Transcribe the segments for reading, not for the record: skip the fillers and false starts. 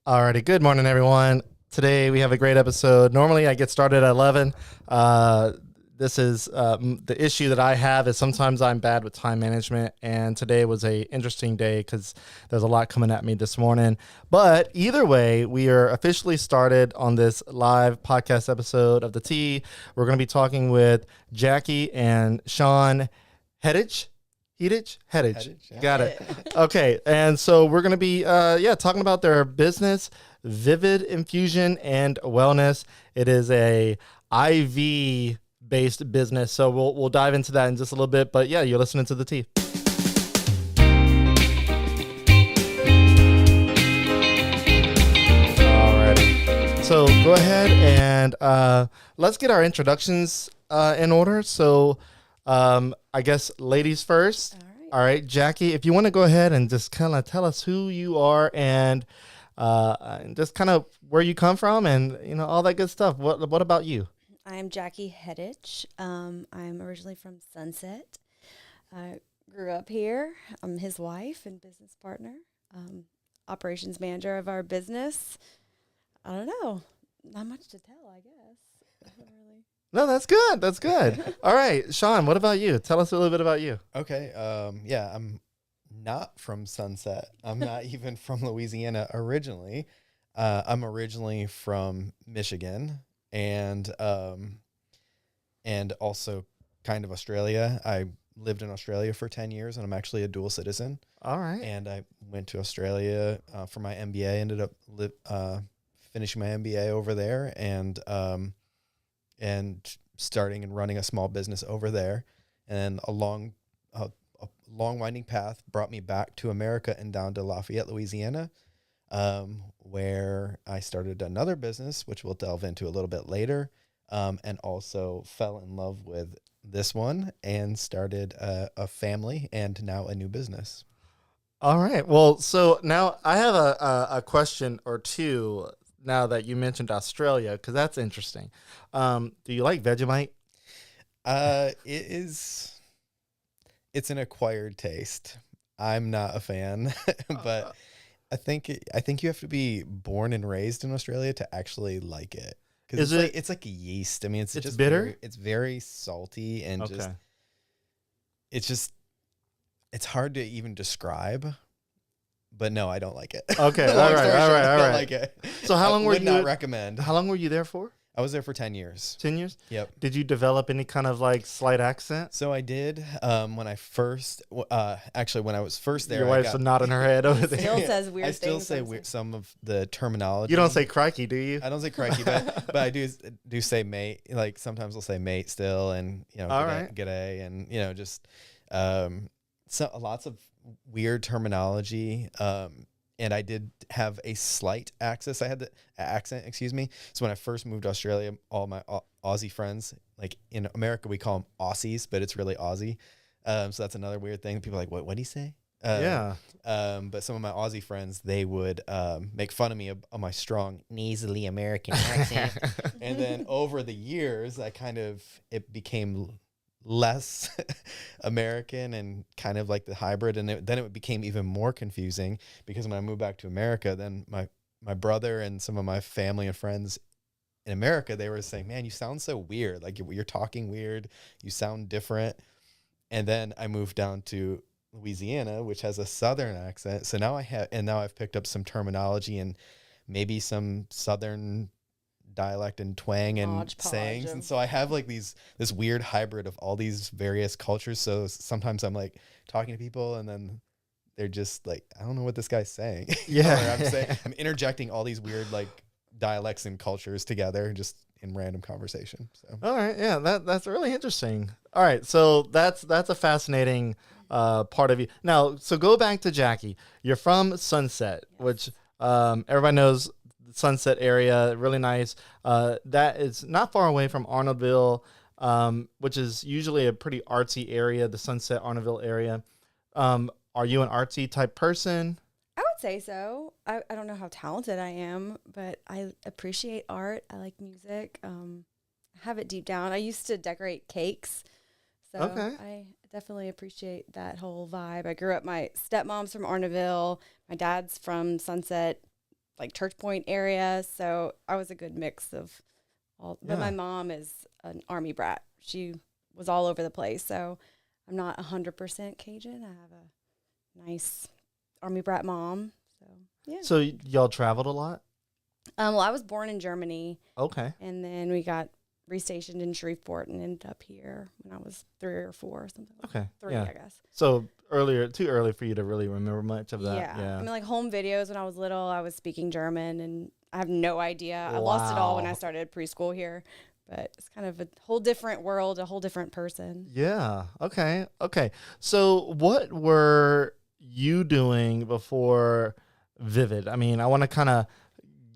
Alrighty, good morning, everyone. Today we have a great episode. Normally I get started at 11. This is the issue that I have is sometimes I'm bad with time management, and today was a interesting day because there's a lot coming at me this morning. But either way, we are officially started on this live podcast episode of The Tea. We're going to be talking with Jackie and Sean Hettich. Hettich. Yeah. Got it. Okay. And so we're going to be, talking about their business, Vivid Infusion and Wellness. It is a IV based business. So we'll dive into that in just a little bit, but yeah, you're listening to The Tea. Alrighty. So go ahead and, let's get our introductions, in order. So, I guess ladies first. All right, Jackie, if you want to go ahead and just kind of tell us who you are and just kind of where you come from and, you know, all that good stuff. What about you? I'm Jackie Hettich. I'm originally from Sunset. I grew up here. I'm his wife and business partner, operations manager of our business. I don't know. Not much to tell, I guess. No, that's good. That's good. All right, Sean, what about you? Tell us a little bit about you. Okay. I'm not from Sunset. I'm not even from Louisiana originally. I'm originally from Michigan and also kind of Australia. I lived in Australia for 10 years and I'm actually a dual citizen. All right. And I went to Australia for my MBA, ended up finishing my MBA over there and starting and running a small business over there. And a long winding path brought me back to America and down to Lafayette, Louisiana, where I started another business, which we'll delve into a little bit later, and also fell in love with this one and started a family and now a new business. All right. Well, so now I have a question or two now that you mentioned Australia, because that's interesting. Do you like Vegemite? It's an acquired taste. I'm not a fan, but I think you have to be born and raised in Australia to actually like it. Because it's like a yeast. I mean, it's just bitter. It's very salty and it's hard to even describe. But no, I don't like it. Okay, all right. I don't like it. So how long would not recommend. How long were you there for? I was there for 10 years. 10 years? Yep. Did you develop any kind of like slight accent? So I did when I first, when I was first there. Your wife's nodding her head over there. Still says weird things. I still say some of the terminology. You don't say crikey, do you? I don't say crikey, but I do say mate. Like sometimes I'll say mate still, and g'day, and just lots of weird terminology. And I did have a slight accent. Excuse me. So when I first moved to Australia, all my Aussie friends, like in America, we call them Aussies, but it's really Aussie. So that's another weird thing. People are like, what do you say? But some of my Aussie friends, they would make fun of me of my strong nasally American accent. And then over the years, it became less American and kind of like the hybrid, and then it became even more confusing because when I moved back to America, then my brother and some of my family and friends in America, they were saying, man, you sound so weird, like you're talking weird, you sound different. And then I moved down to Louisiana, which has a southern accent, so now I've picked up some terminology and maybe some southern dialect and twang and sayings, and so I have like this weird hybrid of all these various cultures. So sometimes I'm like talking to people and then they're just like, I don't know what this guy's saying. I'm interjecting all these weird like dialects and cultures together just in random conversation. So all right, yeah, that's really interesting. All right, so that's a fascinating part of you. Now, so go back to Jackie. You're from Sunset, which everybody knows. Sunset area, really nice. That is not far away from Arnoldville, which is usually a pretty artsy area, the Sunset Arnoldville area. Are you an artsy type person? I would say so. I don't know how talented I am, but I appreciate art. I like music. I have it deep down. I used to decorate cakes, so I definitely appreciate that whole vibe. I grew up, my stepmom's from Arnoldville. My dad's from Sunset. like Church Point area. So I was a good mix of all. But my mom is an Army brat. She was all over the place. So I'm not 100% Cajun. I have a nice Army brat mom. So, yeah. So y'all traveled a lot? Well, I was born in Germany. Okay. And then we got restationed in Shreveport and ended up here when I was 3 or 4 or something. Okay. 3, I guess. So too early for you to really remember much of that. Yeah. I mean, like home videos when I was little, I was speaking German and I have no idea. I lost it all when I started preschool here, but it's kind of a whole different world, a whole different person. Yeah. Okay. So what were you doing before Vivid? I mean, I want to kind of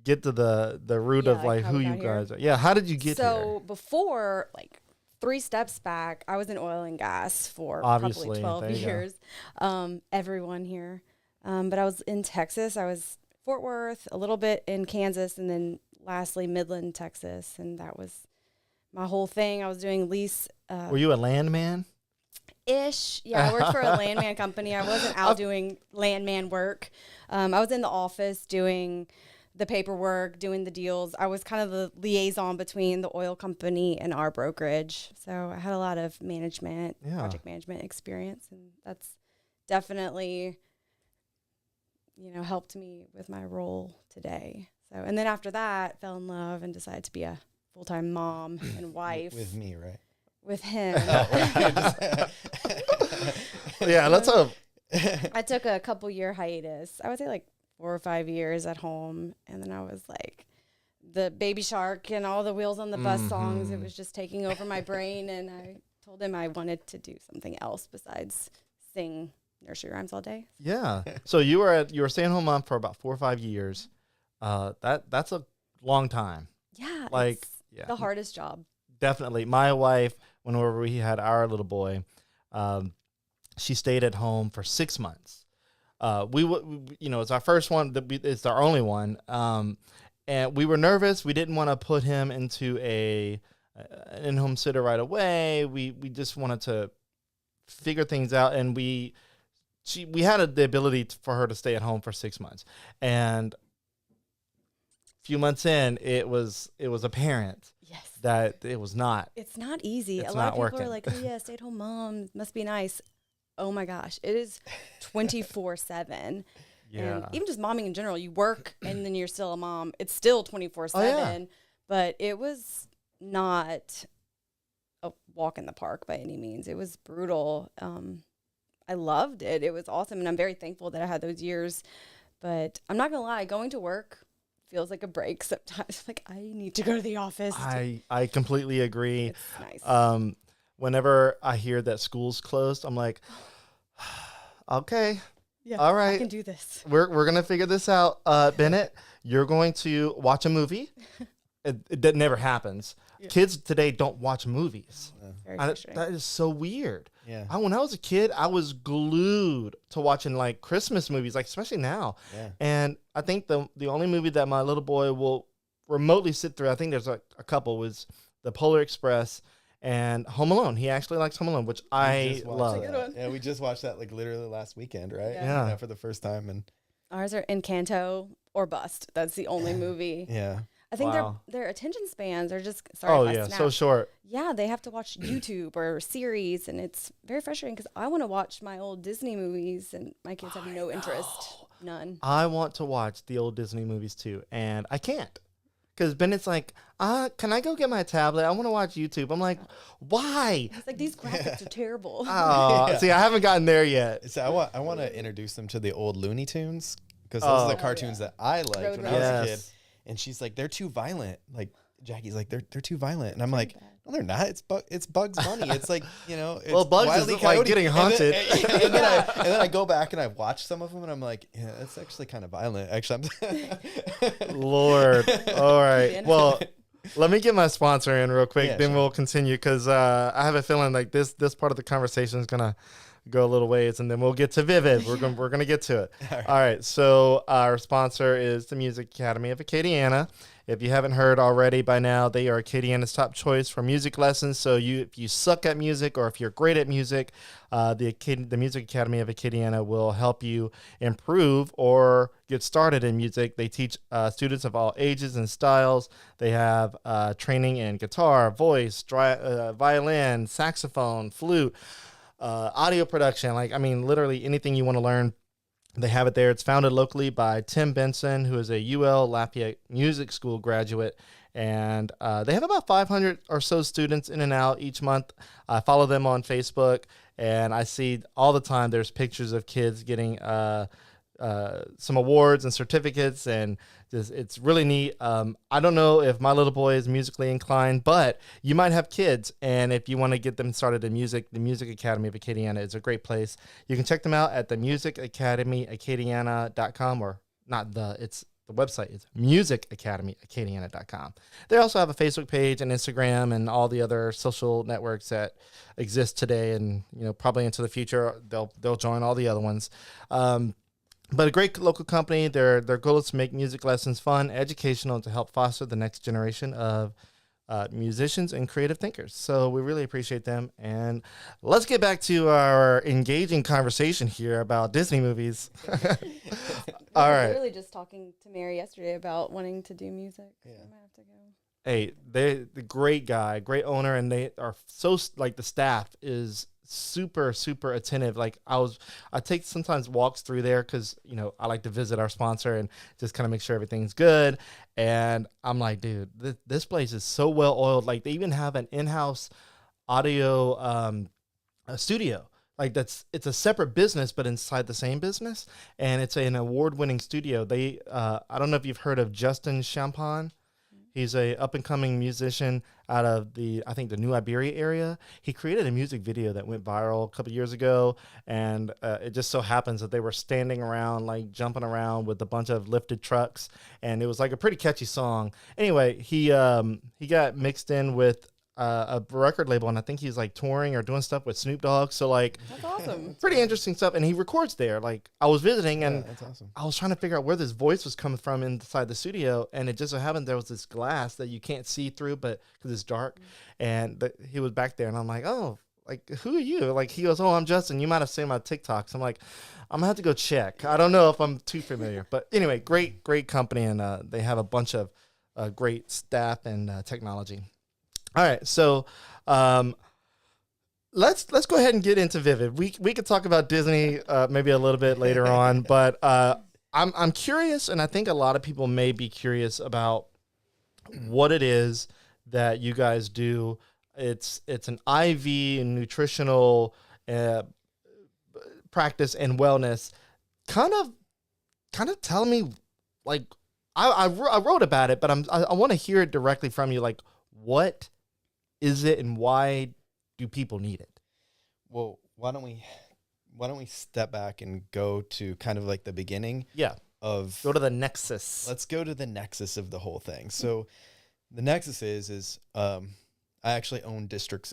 get to the root of like who you guys are. Yeah. How did you get here? So before, like 3 steps back, I was in oil and gas for probably 12 years. Everyone here. But I was in Texas. I was Fort Worth, a little bit in Kansas, and then lastly Midland, Texas. And that was my whole thing. I was doing lease. Were you a landman? Ish. Yeah, I worked for a landman company. I wasn't out doing landman work. I was in the office doing the paperwork, doing the deals. I was kind of the liaison between the oil company and our brokerage. So I had a lot of management, project management experience, and that's definitely, helped me with my role today. So, and then after that, fell in love and decided to be a full-time mom and wife. With me, right? With him. Yeah, let's hope. I took a couple-year hiatus. I would say like 4 or 5 years at home, and then I was like the Baby Shark and all the Wheels on the Bus songs. It was just taking over my brain, and I told him I wanted to do something else besides sing nursery rhymes all day. Yeah. So you were a stay-at-home mom for about 4 or 5 years. That's a long time. Yeah. Like the hardest job. Definitely. My wife, whenever we had our little boy, she stayed at home for 6 months. It's our first one. It's our only one. And we were nervous. We didn't want to put him into an in-home sitter right away. We just wanted to figure things out. And we had the ability for her to stay at home for 6 months. And a few months in, it was apparent that it was not. It's not easy. A lot of people are like, oh yeah, stay-at-home mom must be nice. Oh my gosh, it is 24/7. Yeah. And even just momming in general, you work and then you're still a mom. It's still 24/7, but it was not a walk in the park by any means. It was brutal. I loved it. It was awesome, and I'm very thankful that I had those years. But I'm not gonna lie, going to work feels like a break sometimes. Like I need to go to the office. I completely agree. It's nice. Whenever I hear that school's closed, I'm like, okay, yeah, all right, I can do this. We're gonna figure this out. Bennett, you're going to watch a movie. That never happens. Yeah. Kids today don't watch movies. That is so weird. Yeah. When I was a kid, I was glued to watching like Christmas movies, like especially now. Yeah. And I think the only movie that my little boy will remotely sit through, I think there's a couple, was The Polar Express and Home Alone. He actually likes Home Alone, which I love. Yeah, we just watched that like literally last weekend, right? Yeah. For the first time. And ours are Encanto or Bust. That's the only movie. Yeah. I think their attention spans are just so short. Yeah, they have to watch YouTube or series, and it's very frustrating because I want to watch my old Disney movies, and my kids have no interest, none. I want to watch the old Disney movies too, and I can't because Bennett's like, can I go get my tablet? I want to watch YouTube. I'm like, why? It's like these graphics are terrible. See, I haven't gotten there yet. So I want to introduce them to the old Looney Tunes because those are the cartoons that I liked when I was a kid. And she's like, they're too violent. Like Jackie's like, they're too violent. And I'm like, no, they're not. It's Bugs Bunny. It's like, it's Bugs is like getting haunted. And then I go back and I watch some of them and I'm like, yeah, that's actually kind of violent. Actually, Lord. All right. Well, let me get my sponsor in real quick. Then we'll continue because I have a feeling like this part of the conversation is gonna go a little ways, and then we'll get to Vivid. We're gonna get to it. All right. So our sponsor is the Music Academy of Acadiana. If you haven't heard already by now, they are Acadiana's top choice for music lessons. So if you suck at music or if you're great at music, the Music Academy of Acadiana will help you improve or get started in music. They teach students of all ages and styles. They have training in guitar, voice, violin, saxophone, flute, audio production. Literally anything you want to learn, they have it there. It's founded locally by Tim Benson, who is a UL Lafayette Music School graduate. And they have about 500 or so students in and out each month. I follow them on Facebook, and I see all the time there's pictures of kids getting some awards and certificates, and it's really neat. I don't know if my little boy is musically inclined, but you might have kids, and if you want to get them started in music, the Music Academy of Acadiana is a great place. You can check them out at the musicacademyacadiana.com, or not it's the website is musicacademyacadiana.com. They also have a Facebook page and Instagram and all the other social networks that exist today, and probably into the future they'll join all the other ones. But a great local company. Their goal is to make music lessons fun, educational, and to help foster the next generation of musicians and creative thinkers. So we really appreciate them. And let's get back to our engaging conversation here about Disney movies. All right. Really just talking to Mary yesterday about wanting to do music. Yeah. So I might have to go. Hey, they're the great guy, great owner, and they are so, the staff is super, super attentive. I take sometimes walks through there because, I like to visit our sponsor and just kind of make sure everything's good. And I'm like, dude, this place is so well oiled. They even have an in-house audio studio. It's a separate business, but inside the same business. And it's an award-winning studio. They, I don't know if you've heard of Justin Champagne. He's a up-and-coming musician out of the New Iberia area. He created a music video that went viral a couple years ago, and it just so happens that they were standing around, jumping around with a bunch of lifted trucks, and it was a pretty catchy song. Anyway, he got mixed in with a record label, and I think he's touring or doing stuff with Snoop Dogg. So that's awesome. Pretty interesting stuff. And he records there. I was visiting, and that's awesome. I was trying to figure out where this voice was coming from inside the studio, and it just so happened there was this glass that you can't see through, but because it's dark, and he was back there, and I'm like, oh, who are you? He goes, oh, I'm Justin. You might have seen my TikToks. I'm like, I'm gonna have to go check. I don't know if I'm too familiar, but anyway, great company, and they have a bunch of great staff and technology. All right, so let's go ahead and get into Vivid. We could talk about Disney maybe a little bit later on, but I'm curious, and I think a lot of people may be curious about what it is that you guys do. It's an IV nutritional practice and wellness. Kind of tell me, I wrote about it, but I want to hear it directly from you. What is it, and why do people need it? Well, why don't we step back and go to kind of the beginning? Yeah. Go to the nexus. Let's go to the nexus of the whole thing. So the nexus is I actually co-own District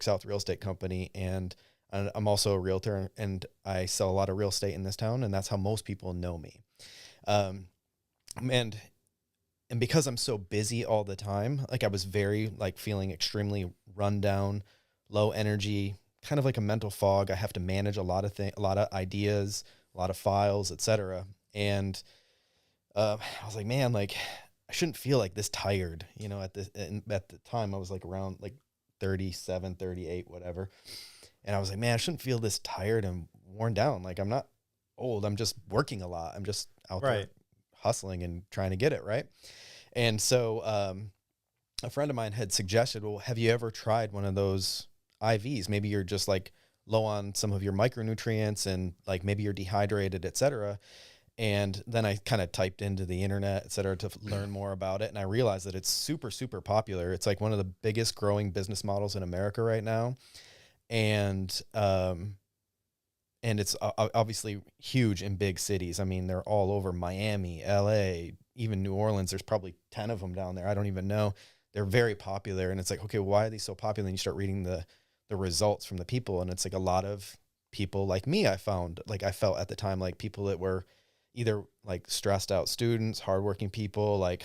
South Real Estate Company, and I'm also a realtor, and I sell a lot of real estate in this town, and that's how most people know me. And because I'm so busy all the time, I was very feeling extremely run down, low energy, kind of like a mental fog. I have to manage a lot of things, a lot of ideas, a lot of files, etc. And I was like, man, I shouldn't feel this tired. At the time I was around 37, 38, whatever. And I was like, man, I shouldn't feel this tired and worn down. I'm not old. I'm just working a lot. I'm just out there hustling and trying to get it right. And so a friend of mine had suggested, well, have you ever tried one of those IVs? Maybe you're just low on some of your micronutrients, and maybe you're dehydrated, etc. And then I kind of typed into the internet, etc., to learn more about it. And I realized that it's super, super popular. It's one of the biggest growing business models in America right now. And it's obviously huge in big cities. I mean, they're all over Miami, LA, even New Orleans. There's probably 10 of them down there. I don't even know. They're very popular. And it's okay, why are they so popular? And you start reading the results from the people. And it's a lot of people like me, I found, I felt at the time, people that were, either like stressed out students, hardworking people, like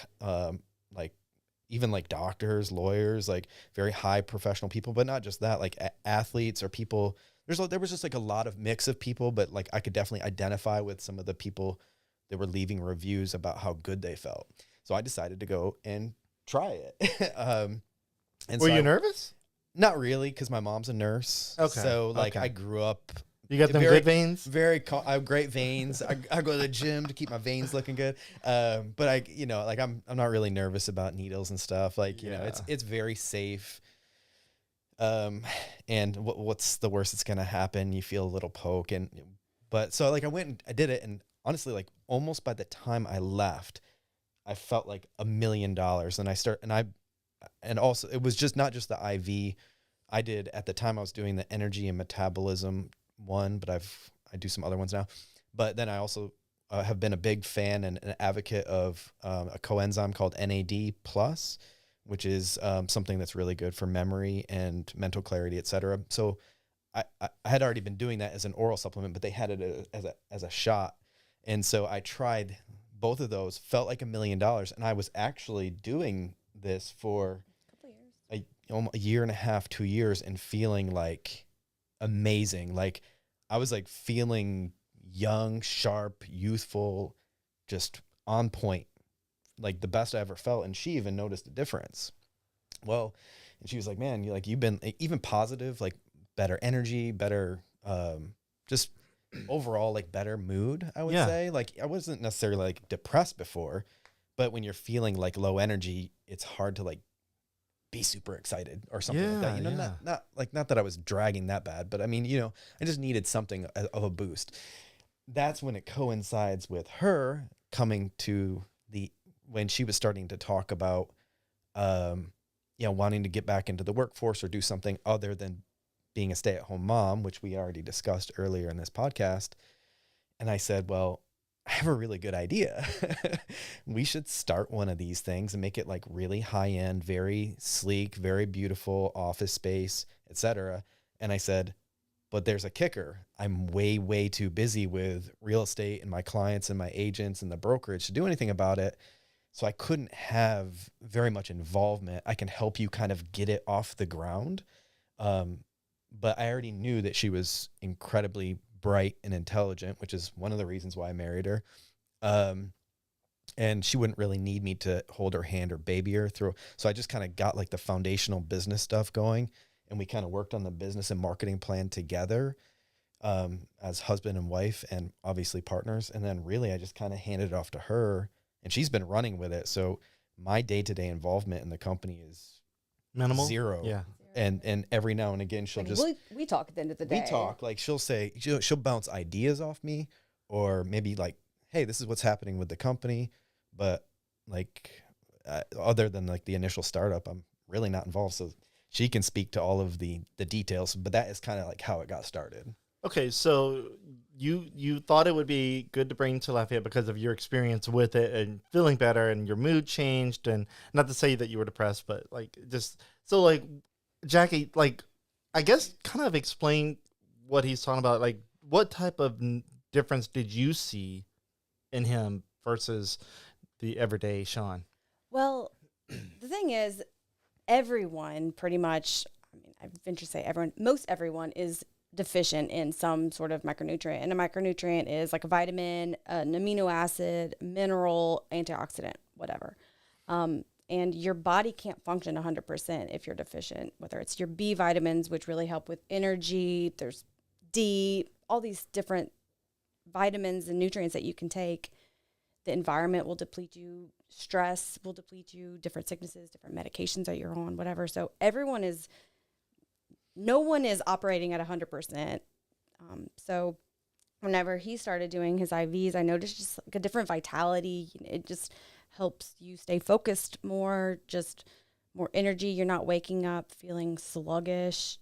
even like doctors, lawyers, like very high professional people, but not just that, like athletes or people. There was just like a lot of mix of people, but like I could definitely identify with some of the people that were leaving reviews about how good they felt. So I decided to go and try it. And were you nervous? Not really, because my mom's a nurse. Okay. So like I grew up. You got them good veins? I have great veins. I go to the gym to keep my veins looking good. But I'm not really nervous about needles and stuff. Like, it's very safe. And what's the worst that's going to happen? You feel a little poke. But so like I went and I did it. And honestly, like almost by the time I left, I felt like $1 million. And also it was just not just the IV. I did at the time I was doing the energy and metabolism one, but I do some other ones now. But then I also have been a big fan and an advocate of a coenzyme called NAD+, which is something that's really good for memory and mental clarity, etc. So I had already been doing that as an oral supplement, but they had it as a shot. And so I tried both of those, felt like $1 million. And I was actually doing this for a year and a half, 2 years, and feeling like amazing. Like I was like feeling young, sharp, youthful, just on point, like the best I ever felt. And she even noticed a difference. Well, and she was like, man, you've been even positive, like better energy, better, just overall, like better mood, I would say. Like I wasn't necessarily like depressed before, but when you're feeling like low energy, it's hard to like be super excited or something like that. Not that I was dragging that bad, but I mean, I just needed something of a boost. That's when it coincides with her coming to when she was starting to talk about, wanting to get back into the workforce or do something other than being a stay-at-home mom, which we already discussed earlier in this podcast. And I said, well, I have a really good idea. We should start one of these things and make it like really high end, very sleek, very beautiful office space, etc. And I said, but there's a kicker. I'm way, way too busy with real estate and my clients and my agents and the brokerage to do anything about it. So I couldn't have very much involvement. I can help you kind of get it off the ground. But I already knew that she was incredibly bright and intelligent, which is one of the reasons why I married her. And she wouldn't really need me to hold her hand or baby her through. So I just kind of got like the foundational business stuff going, and we kind of worked on the business and marketing plan together, as husband and wife and obviously partners. And then really I just kind of handed it off to her, and she's been running with it. So my day-to-day involvement in the company is minimal, 0. Yeah. And every now and again, she'll we talk at the end of the day. We talk, like she'll bounce ideas off me, or maybe like, hey, this is what's happening with the company. But like, other than like the initial startup, I'm really not involved. So she can speak to all of the details, but that is kind of like how it got started. Okay. So you thought it would be good to bring to Lafayette because of your experience with it and feeling better, and your mood changed, and not to say that you were depressed, but like just, so like, Jackie, like, I guess kind of explain what he's talking about. Like, what type of difference did you see in him versus the everyday Sean? Well, the thing is, everyone pretty much, I mean, I venture to say everyone, most everyone is deficient in some sort of micronutrient. And a micronutrient is like a vitamin, an amino acid, mineral, antioxidant, whatever. And your body can't function 100% if you're deficient, whether it's your B vitamins, which really help with energy. There's D, all these different vitamins and nutrients that you can take. The environment will deplete you. Stress will deplete you. Different sicknesses, different medications that you're on, whatever. So no one is operating at 100%. So whenever he started doing his IVs, I noticed just like a different vitality. It just helps you stay focused more, just more energy. You're not waking up feeling sluggish.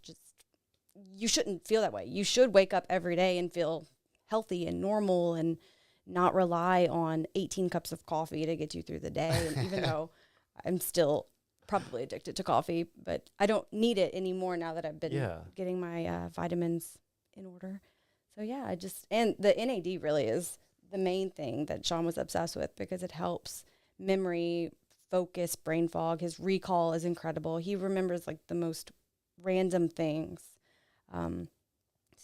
You shouldn't feel that way. You should wake up every day and feel healthy and normal and not rely on 18 cups of coffee to get you through the day. And even though I'm still probably addicted to coffee, but I don't need it anymore now that I've been getting my vitamins in order. So yeah, and the NAD really is the main thing that Sean was obsessed with because it helps memory, focus, brain fog. His recall is incredible. He remembers like the most random things. So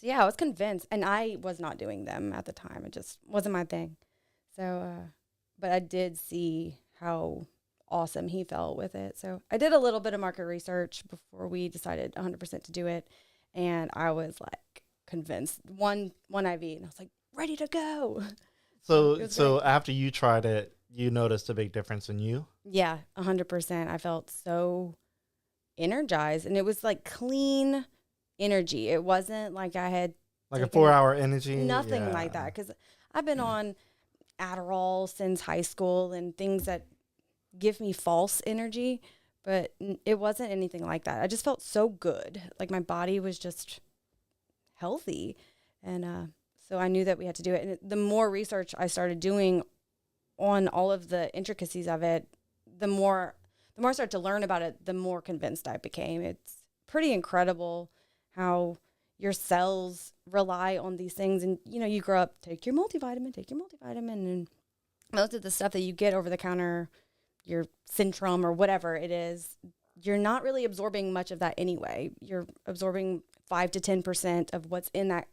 yeah, I was convinced, and I was not doing them at the time. It just wasn't my thing. So, but I did see how awesome he felt with it. So I did a little bit of market research before we decided 100% to do it. And I was like convinced, one IV, and I was like ready to go. So after you tried it, you noticed a big difference in you? Yeah, 100%. I felt so energized, and it was like clean energy. It wasn't like I had like a 4-hour energy. Nothing like that. Because I've been on Adderall since high school and things that give me false energy, but it wasn't anything like that. I just felt so good. Like my body was just healthy. And so I knew that we had to do it. And the more research I started doing on all of the intricacies of it, the more I started to learn about it, the more convinced I became. It's pretty incredible how your cells rely on these things. And, you know, you grow up, take your multivitamin. And most of the stuff that you get over the counter, your Centrum or whatever it is, you're not really absorbing much of that anyway. You're absorbing 5 to 10% of what's in that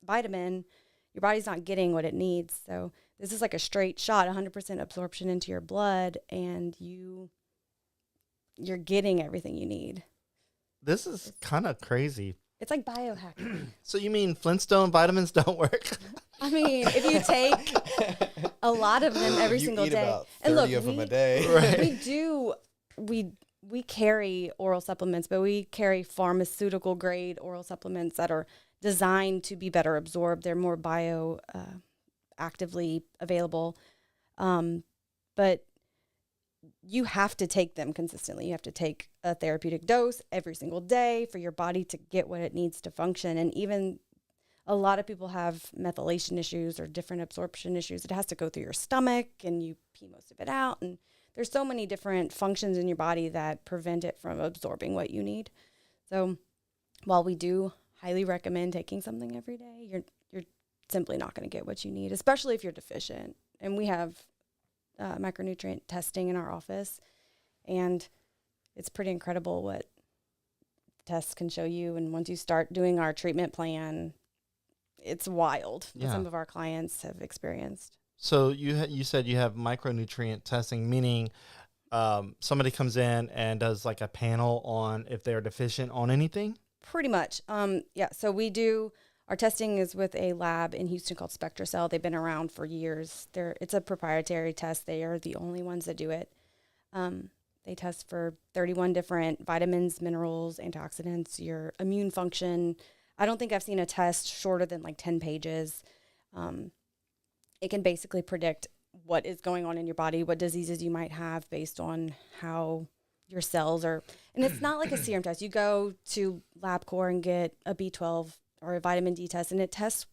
vitamin. Your body's not getting what it needs. So this is like a straight shot, 100% absorption into your blood, and you're getting everything you need. This is kind of crazy. It's like biohacking. So you mean Flintstone vitamins don't work? I mean, if you take a lot of them every single day, about 30 of them a day. Right. We carry oral supplements, but we carry pharmaceutical grade oral supplements that are designed to be better absorbed. They're more actively available. But you have to take them consistently. You have to take a therapeutic dose every single day for your body to get what it needs to function. And even a lot of people have methylation issues or different absorption issues. It has to go through your stomach and you pee most of it out. And there's so many different functions in your body that prevent it from absorbing what you need. So while we do highly recommend taking something every day, you're simply not going to get what you need, especially if you're deficient. And we have micronutrient testing in our office, and it's pretty incredible what tests can show you. And once you start doing our treatment plan, it's wild what some of our clients have experienced. So you said you have micronutrient testing, meaning somebody comes in and does like a panel on if they're deficient on anything? Pretty much. So we do, our testing is with a lab in Houston called SpectraCell. They've been around for years. It's a proprietary test. They are the only ones that do it. They test for 31 different vitamins, minerals, antioxidants, your immune function. I don't think I've seen a test shorter than like 10 pages. It can basically predict what is going on in your body, what diseases you might have based on how your cells are. And it's not like a serum test. You go to LabCorp and get a B12 or a vitamin D test, and it tests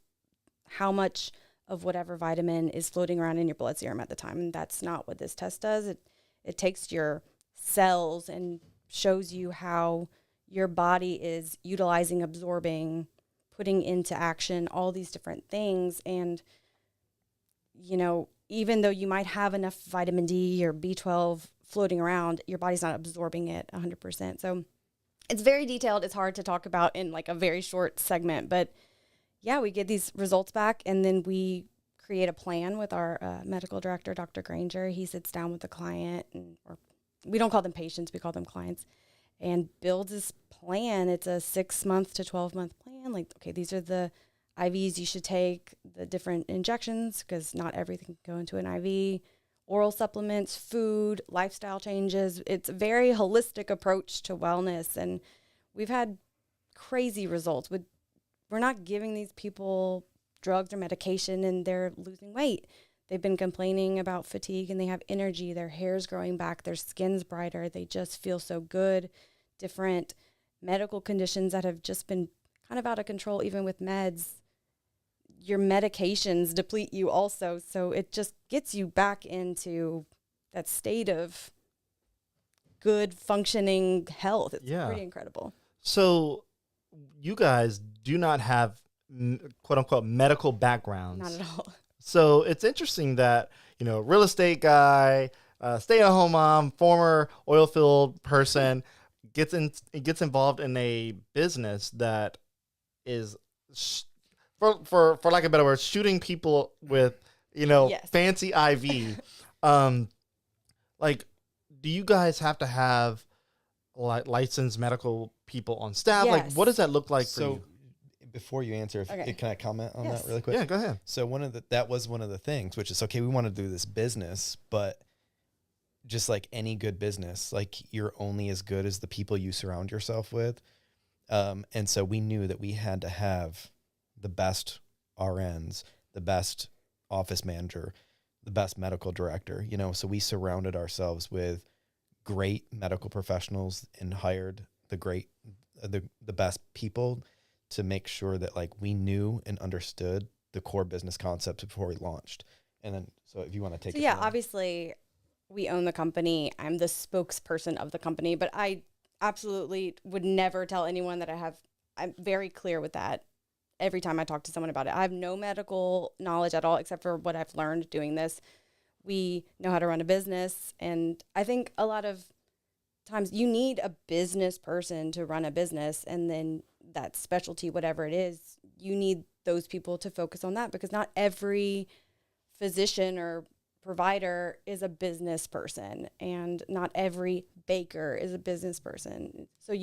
how much of whatever vitamin is floating around in your blood serum at the time. And that's not what this test does. It takes your cells and shows you how your body is utilizing, absorbing, putting into action all these different things. And, you know, even though you might have enough vitamin D or B12 floating around, your body's not absorbing it 100%. So it's very detailed. It's hard to talk about in like a very short segment, but yeah, we get these results back, and then we create a plan with our medical director, Dr. Granger. He sits down with the client, or we don't call them patients, we call them clients, and builds this plan. It's a 6-month to 12-month plan. Like, okay, these are the IVs you should take, the different injections, because not everything can go into an IV, oral supplements, food, lifestyle changes. It's a very holistic approach to wellness, and we've had crazy results. We're not giving these people drugs or medication and they're losing weight. They've been complaining about fatigue and they have energy. Their hair's growing back. Their skin's brighter. They just feel so good. Different medical conditions that have just been kind of out of control, even with meds. Your medications deplete you also. So it just gets you back into that state of good functioning health. It's pretty incredible. So you guys do not have quote unquote medical backgrounds. Not at all. So it's interesting that, real estate guy, stay-at-home mom, former oil field person gets involved in a business that is, for lack of a better word, shooting people with, Yes. fancy IV. Like, do you guys have to have licensed medical people on staff? Yes. Like, what does that look like for you? Before you answer, can I comment on Yes. that really quick? Yeah, go ahead. So that was one of the things, which is, okay, we want to do this business, but just like any good business, like you're only as good as the people you surround yourself with. And so we knew that we had to have the best RNs, the best office manager, the best medical director, so we surrounded ourselves with great medical professionals and hired the best people to make sure that like we knew and understood the core business concepts before we launched. And then, so if you want to take it. Yeah, obviously we own the company. I'm the spokesperson of the company, but I absolutely would never tell anyone that I'm very clear with that. Every time I talk to someone about it, I have no medical knowledge at all, except for what I've learned doing this. We know how to run a business. And I think a lot of times you need a business person to run a business, and then that specialty, whatever it is, you need those people to focus on that, because not every physician or provider is a business person, and not every baker is a business person. So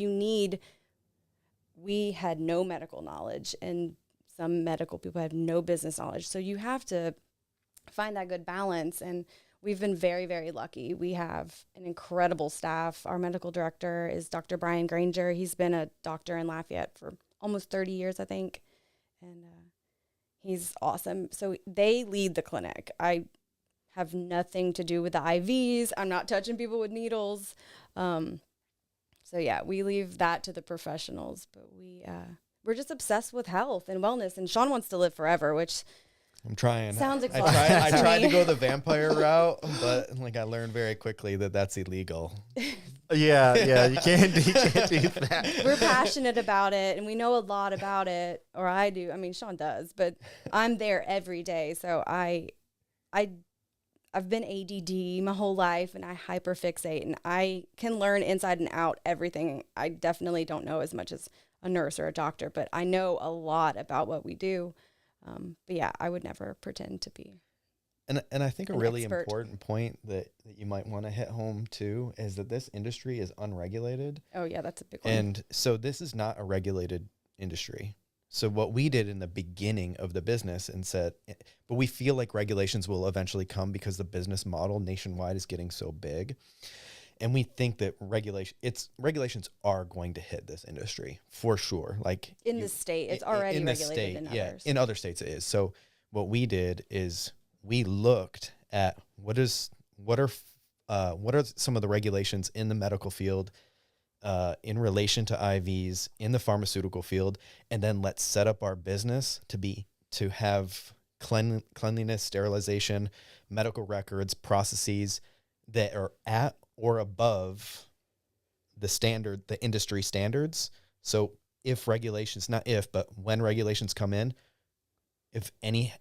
we had no medical knowledge, and some medical people had no business knowledge. So you have to find that good balance. And we've been very, very lucky. We have an incredible staff. Our medical director is Dr. Brian Granger. He's been a doctor in Lafayette for almost 30 years, I think. And he's awesome. So they lead the clinic. I have nothing to do with the IVs. I'm not touching people with needles. So yeah, we leave that to the professionals, but we're just obsessed with health and wellness. And Sean wants to live forever, which I'm trying. Sounds exhausting. I tried to go the vampire route, but like I learned very quickly that that's illegal. Yeah, you can't do that. We're passionate about it, and we know a lot about it, or I do. I mean, Sean does, but I'm there every day. So I've been ADD my whole life, and I hyperfixate, and I can learn inside and out everything. I definitely don't know as much as a nurse or a doctor, but I know a lot about what we do. But yeah, I would never pretend to be. And I think a really expert. important point that you might want to hit home too is that this industry is unregulated. Oh yeah, that's a big one. And so this is not a regulated industry. So what we did in the beginning of the business and said, but we feel like regulations will eventually come because the business model nationwide is getting so big. And we think that regulations are going to hit this industry for sure. Like in the state, it's already in regulated state, in yeah, others. in other states it is. So what we did is we looked at what are some of the regulations in the medical field in relation to IVs in the pharmaceutical field, and then let's set up our business to have cleanliness, sterilization, medical records, processes that are at or above the industry standards. So if regulations, not if, but when regulations come in, if a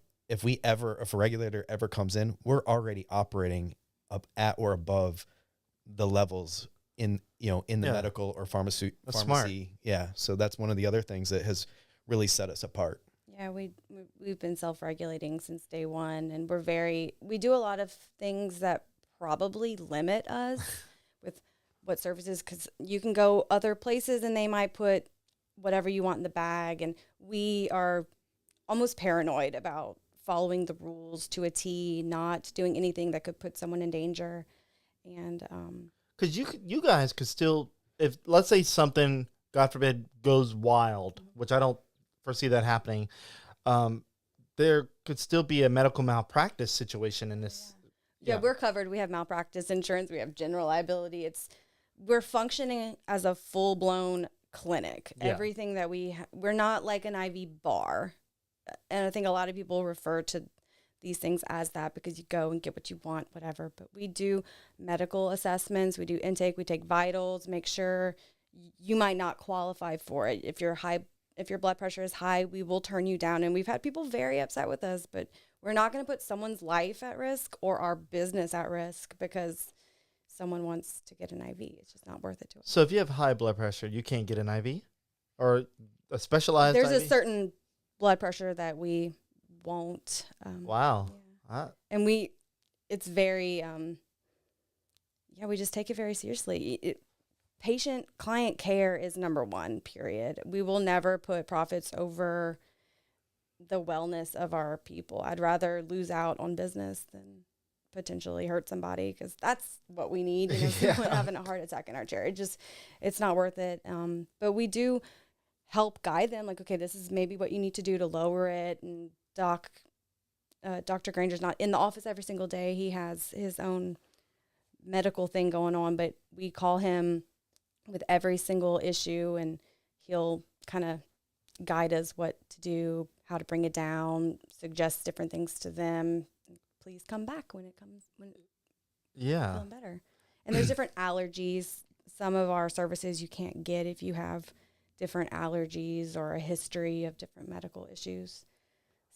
regulator ever comes in, we're already operating up at or above the levels in the medical or pharmacy. Smart. Yeah. So that's one of the other things that has really set us apart. Yeah, we've been self-regulating since day one, and we do a lot of things that probably limit us with what services, because you can go other places and they might put whatever you want in the bag, and we are almost paranoid about following the rules to a T, not doing anything that could put someone in danger. And because you guys could still, if let's say something, God forbid, goes wild, which I don't foresee that happening, there could still be a medical malpractice situation in this. Yeah, we're covered. We have malpractice insurance. We have general liability. We're functioning as a full-blown clinic. Yeah. Everything that we're not like an IV bar. And I think a lot of people refer to these things as that because you go and get what you want, whatever. But we do medical assessments. We do intake. We take vitals, make sure you might not qualify for it. If your blood pressure is high, we will turn you down. And we've had people very upset with us, but we're not going to put someone's life at risk or our business at risk because someone wants to get an IV. It's just not worth it to us. So if you have high blood pressure, you can't get an IV or a specialized There's IV? a certain blood pressure that we won't. Wow. Yeah. And it's very, we just take it very seriously. Patient-client care is number one, period. We will never put profits over the wellness of our people. I'd rather lose out on business than potentially hurt somebody because that's what we need. Someone having a heart attack in our chair. It's not worth it. But we do help guide them. Like, okay, this is maybe what you need to do to lower it. And Dr. Granger's not in the office every single day. He has his own medical thing going on, but we call him with every single issue, and he'll kind of guide us what to do, how to bring it down, suggest different things to them. Please come back when feeling better. And there's different allergies. Some of our services you can't get if you have different allergies or a history of different medical issues.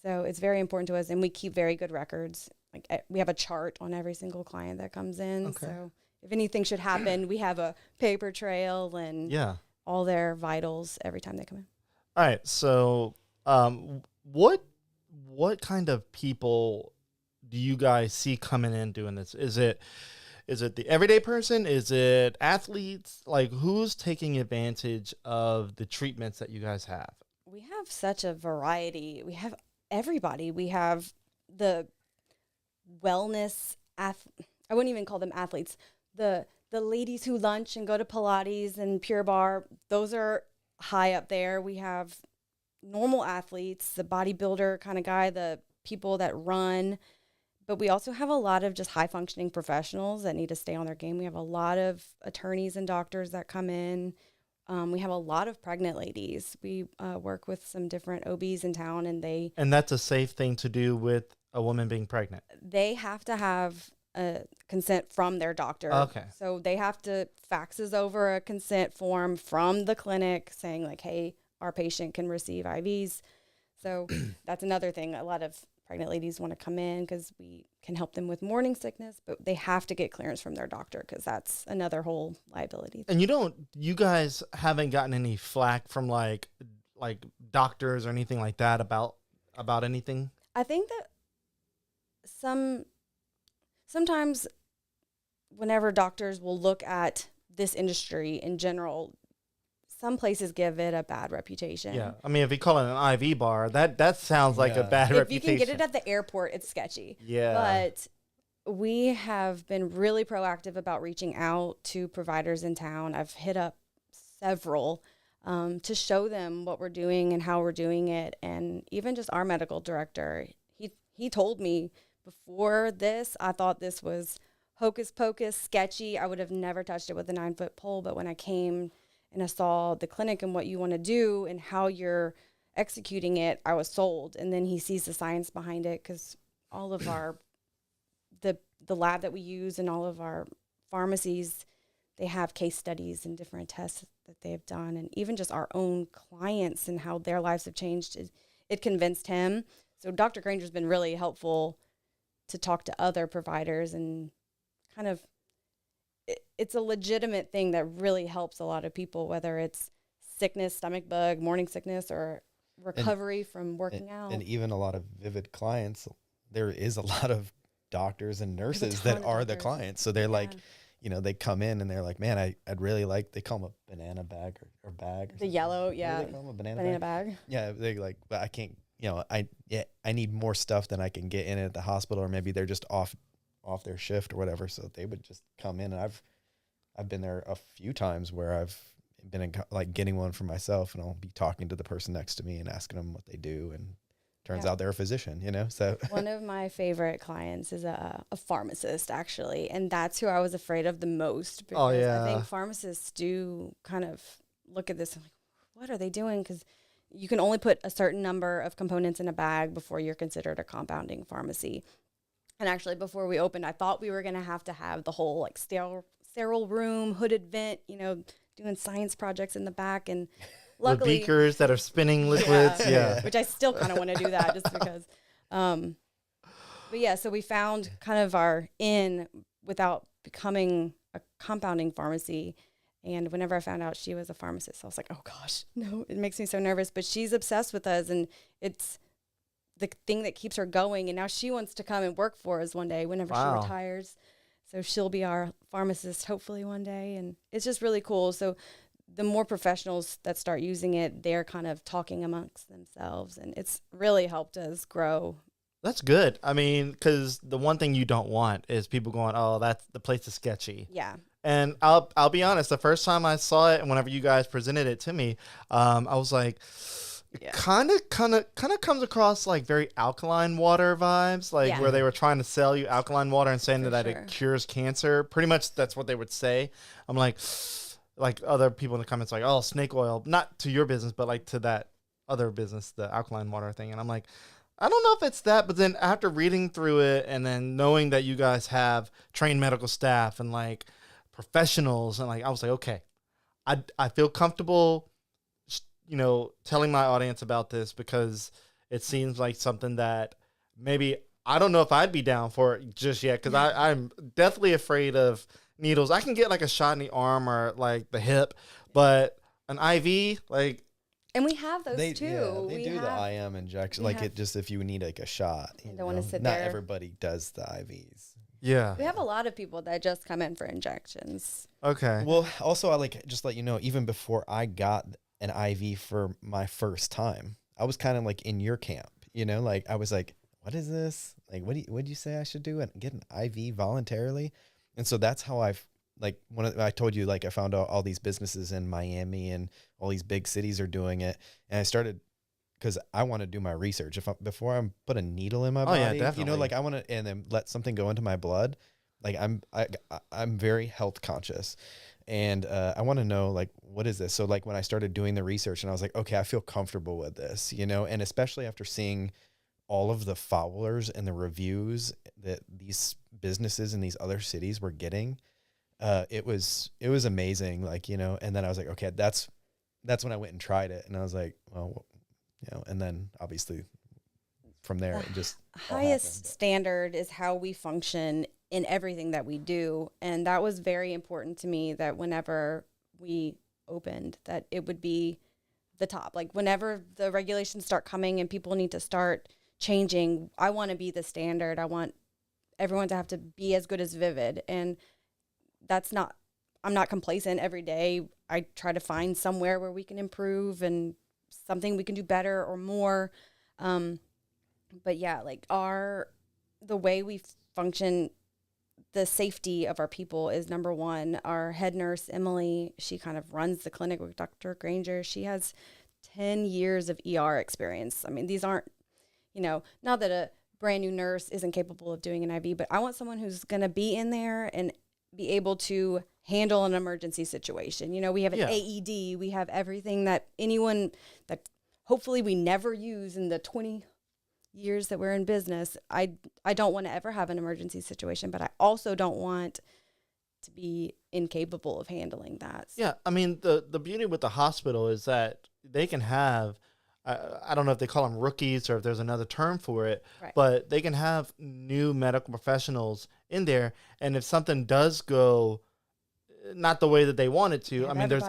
So it's very important to us, and we keep very good records. Like, we have a chart on every single client that comes in. Okay. So if anything should happen, we have a paper trail and all their vitals every time they come in. All right. So what kind of people do you guys see coming in doing this? Is it the everyday person? Is it athletes? Like, who's taking advantage of the treatments that you guys have? We have such a variety. We have everybody. We have the wellness, I wouldn't even call them athletes. The ladies who lunch and go to Pilates and Pure Barre, those are high up there. We have normal athletes, the bodybuilder kind of guy, the people that run. But we also have a lot of just high-functioning professionals that need to stay on their game. We have a lot of attorneys and doctors that come in. We have a lot of pregnant ladies. We work with some different OBs in town, and that's a safe thing to do with a woman being pregnant. They have to have a consent from their doctor. Okay. So they have to faxes over a consent form from the clinic saying like, hey, our patient can receive IVs. So that's another thing. A lot of pregnant ladies want to come in because we can help them with morning sickness, but they have to get clearance from their doctor because that's another whole liability. And you guys haven't gotten any flack from like doctors or anything like that about anything? I think that sometimes whenever doctors will look at this industry in general, some places give it a bad reputation. Yeah. I mean, if you call it an IV bar, that sounds like a bad reputation. If you can get it at the airport, it's sketchy. Yeah. But we have been really proactive about reaching out to providers in town. I've hit up several to show them what we're doing and how we're doing it. And even just our medical director, he told me before this, I thought this was hocus pocus, sketchy. I would have never touched it with a 9-foot pole. But when I came and I saw the clinic and what you want to do and how you're executing it, I was sold. And then he sees the science behind it because all of our, the lab that we use and all of our pharmacies, they have case studies and different tests that they have done. And even just our own clients and how their lives have changed, it convinced him. So Dr. Granger's been really helpful to talk to other providers and kind of, it's a legitimate thing that really helps a lot of people, whether it's sickness, stomach bug, morning sickness, or recovery from working out. And even a lot of Vivid clients, there is a lot of doctors and nurses that are the clients. So they're like, they come in and they're like, man, I'd really like, they call them a banana bag or bag. Or the yellow, yeah. They call them a banana bag. Yeah, they like, but I can't, I need more stuff than I can get in at the hospital, or maybe they're just off their shift or whatever. So they would just come in, and I've been there a few times where I've been in, like getting one for myself, and I'll be talking to the person next to me and asking them what they do, and turns out they're a physician, so. One of my favorite clients is a pharmacist, actually, and that's who I was afraid of the most, because I think pharmacists do kind of look at this and like, what are they doing? Because you can only put a certain number of components in a bag before you're considered a compounding pharmacy. And actually, before we opened, I thought we were going to have the whole like sterile room, hooded vent, doing science projects in the back. And luckily, with beakers that are spinning liquids. Yeah. Which I still kind of want to do that just because. But yeah, so we found kind of our in without becoming a compounding pharmacy. And whenever I found out she was a pharmacist, I was like, oh gosh, no, it makes me so nervous. But she's obsessed with us, and it's the thing that keeps her going. And now she wants to come and work for us one day whenever she retires. So she'll be our pharmacist hopefully one day. And it's just really cool. So the more professionals that start using it, they're kind of talking amongst themselves. And it's really helped us grow. That's good. I mean, because the one thing you don't want is people going, oh, the place is sketchy. Yeah. And I'll be honest, the first time I saw it and whenever you guys presented it to me, I was like, it kind of comes across like very alkaline water vibes, like where they were trying to sell you alkaline water and saying that it cures cancer. Pretty much that's what they would say. I'm like other people in the comments like, oh, snake oil, not to your business, but like to that other business, the alkaline water thing. And I'm like, I don't know if it's that, but then after reading through it and then knowing that you guys have trained medical staff and like professionals, and like I was like, okay, I feel comfortable, telling my audience about this because it seems like something that maybe I don't know if I'd be down for it just yet because I'm definitely afraid of needles. I can get like a shot in the arm or like the hip, but an IV, like. And we have those too. Yeah, they do the IM injection, like it just if you need like a shot. You don't want to sit Not there. Everybody does the IVs. Yeah. We have a lot of people that just come in for injections. Okay. Well, also I just let you know, even before I got an IV for my first time, I was kind of like in your camp, like I was like, what is this? Like, what'd you say I should do and get an IV voluntarily? And so that's how I told you, like I found out all these businesses in Miami and all these big cities are doing it. And I started because I want to do my research. Before I put a needle in my body, like I want to, and then let something go into my blood. Like I'm very health conscious, and I want to know like what is this. So like when I started doing the research, and I was like, okay, I feel comfortable with this, and especially after seeing all of the followers and the reviews that these businesses in these other cities were getting, it was amazing. Like and then I was like, okay, that's when I went and tried it, and I was like, well. And then obviously from there, it just highest standard is how we function in everything that we do. And that was very important to me that whenever we opened, that it would be the top. Like whenever the regulations start coming and people need to start changing, I want to be the standard. I want everyone to have to be as good as Vivid. And I'm not complacent every day. I try to find somewhere where we can improve and something we can do better or more. But yeah, like the way we function, the safety of our people is number one. Our head nurse, Emily, she kind of runs the clinic with Dr. Granger. She has 10 years of ER experience. I mean, these aren't, not that a brand new nurse isn't capable of doing an IV, but I want someone who's going to be in there and be able to handle an emergency situation. We have an AED. We have everything that anyone that hopefully we never use in the 20 years that we're in business. I don't want to ever have an emergency situation, but I also don't want to be incapable of handling that. Yeah. I mean, the beauty with the hospital is that they can have, I don't know if they call them rookies or if there's another term for it, right, but they can have new medical professionals in there. And if something does go not the way that they want it to, I mean, there's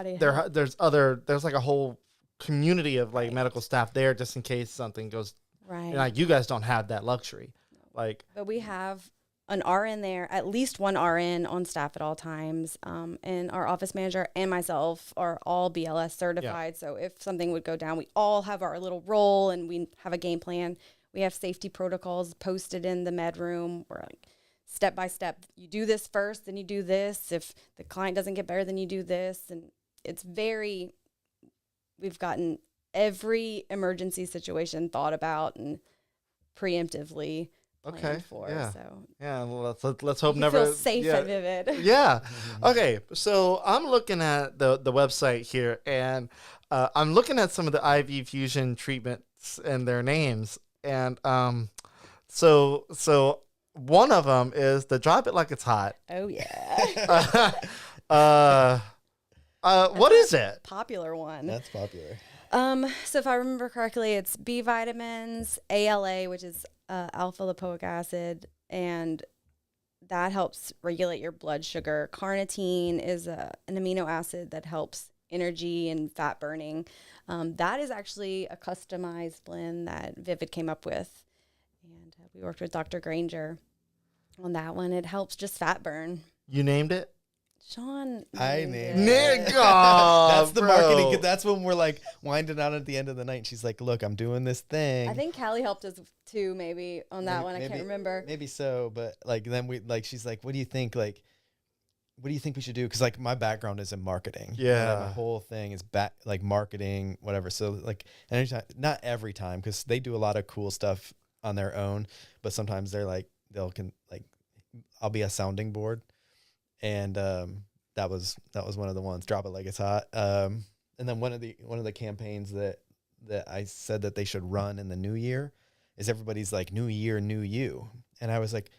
like a whole community of like medical staff there just in case something goes right. And like you guys don't have that luxury. But we have an RN there, at least one RN on staff at all times. And our office manager and myself are all BLS certified. Yeah. So if something would go down, we all have our little role and we have a game plan. We have safety protocols posted in the med room. We're like step by step. You do this first, then you do this. If the client doesn't get better, then you do this. And it's we've gotten every emergency situation thought about and preemptively planned for. Yeah. So well, let's hope you never feel safe and Vivid. Yeah. Okay. So I'm looking at the website here, and I'm looking at some of the IV fusion treatments and their names, and so one of them is the Drop It Like It's Hot. Oh yeah. What is it? Popular one. That's popular. So if I remember correctly, it's B vitamins, ALA, which is alpha lipoic acid, and that helps regulate your blood sugar. Carnitine is an amino acid that helps energy and fat burning. That is actually a customized blend that Vivid came up with. And we worked with Dr. Granger on that one. It helps just fat burn. You named it? Sean. I named it. Nick, that's the marketing. That's when we're like winding down at the end of the night. And she's like, look, I'm doing this thing. I think Callie helped us too, maybe on that one. I can't remember. Maybe so. But like, then she's like, what do you think? Like, what do you think we should do? Because like my background is in marketing. Yeah. My whole thing is like marketing, whatever. So like anytime, not every time, because they do a lot of cool stuff on their own. But sometimes they're like, I'll be a sounding board. And that was one of the ones. Drop it like it's hot. And then one of the campaigns that I said that they should run in the new year is everybody's like, new year, new you. And I was like,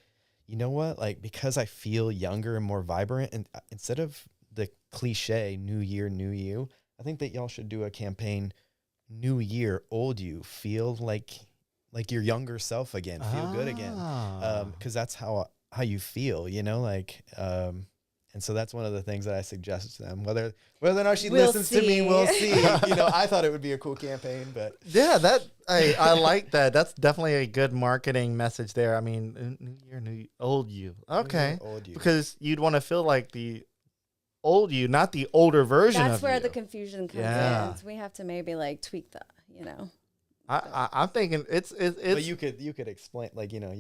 you know what? Like, because I feel younger and more vibrant, and instead of the cliche new year, new you, I think that y'all should do a campaign, new year, old you. Feel like your younger self again. Feel good again. Because that's how you feel, you know, like, and so that's one of the things that I suggest to them. Whether or not she listens to me, we'll see. You know, I thought it would be a cool campaign, but yeah, I like that. That's definitely a good marketing message there. I mean, new year, old you. Okay, old you. Because you'd want to feel like the old you, not the older version. That's of where you. the confusion comes in. So we have to maybe like tweak the, you know. I'm thinking it's. But you could explain, like, you know,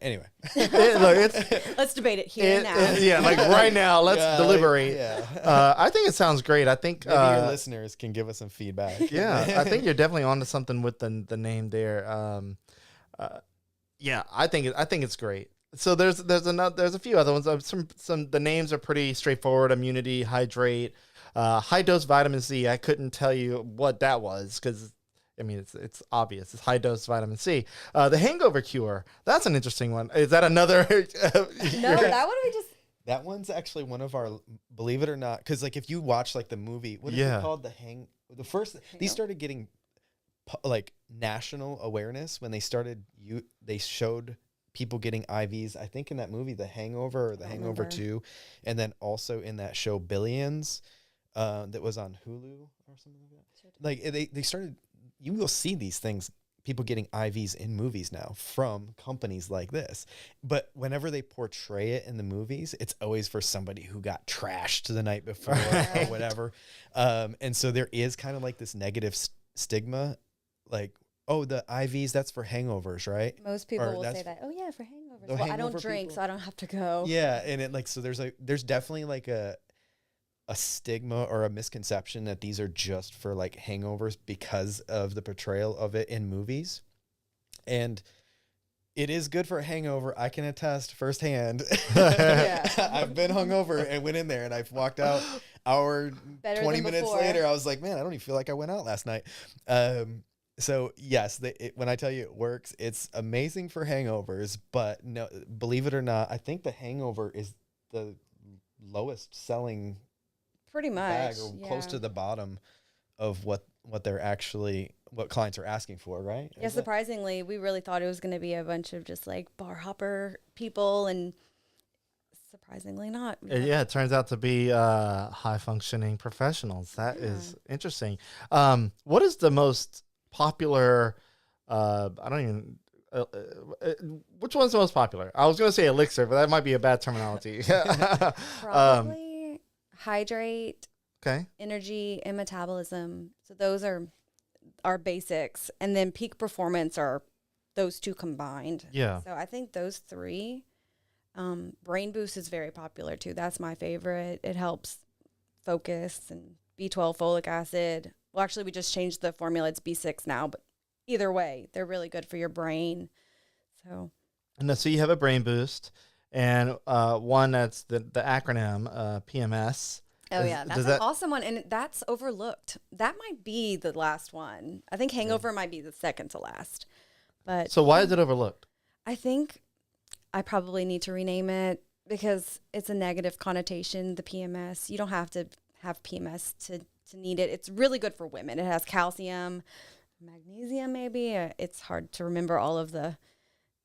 anyway. Let's debate it here now. Yeah, like right now, let's deliberate. Yeah. I think it sounds great. I think maybe your listeners can give us some feedback. Yeah, I think you're definitely onto something with the name there. Yeah, I think it's great. So there's a few other ones. Some the names are pretty straightforward. Immunity, hydrate, high dose vitamin C. I couldn't tell you what that was because. I mean, it's obvious. It's high dose vitamin C. The hangover cure. That's an interesting one. Is that another? No, that one we just. That one's actually one of our, believe it or not, because like if you watch like the movie, what is it called? These started getting like national awareness when they showed people getting IVs. I think in that movie, The Hangover or The Hangover 2, and then also in that show Billions, that was on Hulu or something like that. Like they started. You will see these things, people getting IVs in movies now from companies like this. But whenever they portray it in the movies, it's always for somebody who got trashed the night before or whatever. And so there is kind of like this negative stigma, like, oh, the IVs, that's for hangovers, right? Most people will say that. Oh yeah, for hangovers. Well, I don't drink, so I don't have to go. Yeah, and it like so there's definitely like a stigma or a misconception that these are just for like hangovers because of the portrayal of it in movies. And it is good for a hangover. I can attest firsthand. I've been hungover and went in there and I've walked out 20 minutes later. I was like, man, I don't even feel like I went out last night. So yes, when I tell you it works, it's amazing for hangovers, but no, believe it or not, I think the hangover is the lowest selling pretty much bag or close to the bottom of what clients are asking for, right? Yeah, surprisingly, we really thought it was going to be a bunch of just like bar hopper people, and surprisingly not. Yeah, it turns out to be high functioning professionals. That is interesting. What is the most popular? I don't even. Which one's the most popular? I was going to say elixir, but that might be a bad terminology. Probably hydrate, okay, energy, and metabolism. So those are our basics, and then peak performance are those two combined. Yeah. So I think those three. Brain boost is very popular too. That's my favorite. It helps focus, and B12, folic acid. Well, actually, we just changed the formula. It's B6 now, but either way, they're really good for your brain. So you have a brain boost. And one that's the acronym PMS. Oh, yeah. That's an awesome one. And that's overlooked. That might be the last one. I think hangover might be the second to last. But so why is it overlooked? I think I probably need to rename it because it's a negative connotation, the PMS. You don't have to have PMS to need it. It's really good for women. It has calcium, magnesium maybe. It's hard to remember all of the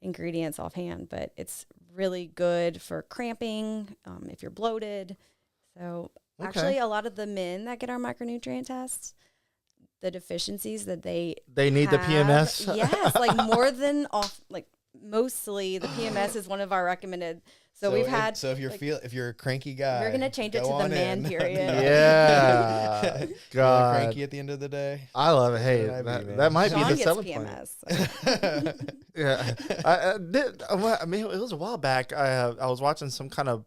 ingredients offhand, but it's really good for cramping, if you're bloated. So actually, a lot of the men that get our micronutrient tests, the deficiencies that they need have, the PMS. Yes, like more than mostly the PMS is one of our recommended. So we've had. So if you're a cranky guy, we're gonna change it to the man period. Yeah, God, cranky at the end of the day. I love it. Hey, that might Sean be the gets selling PMS, point. Yeah, I mean, it was a while back. I was watching some kind of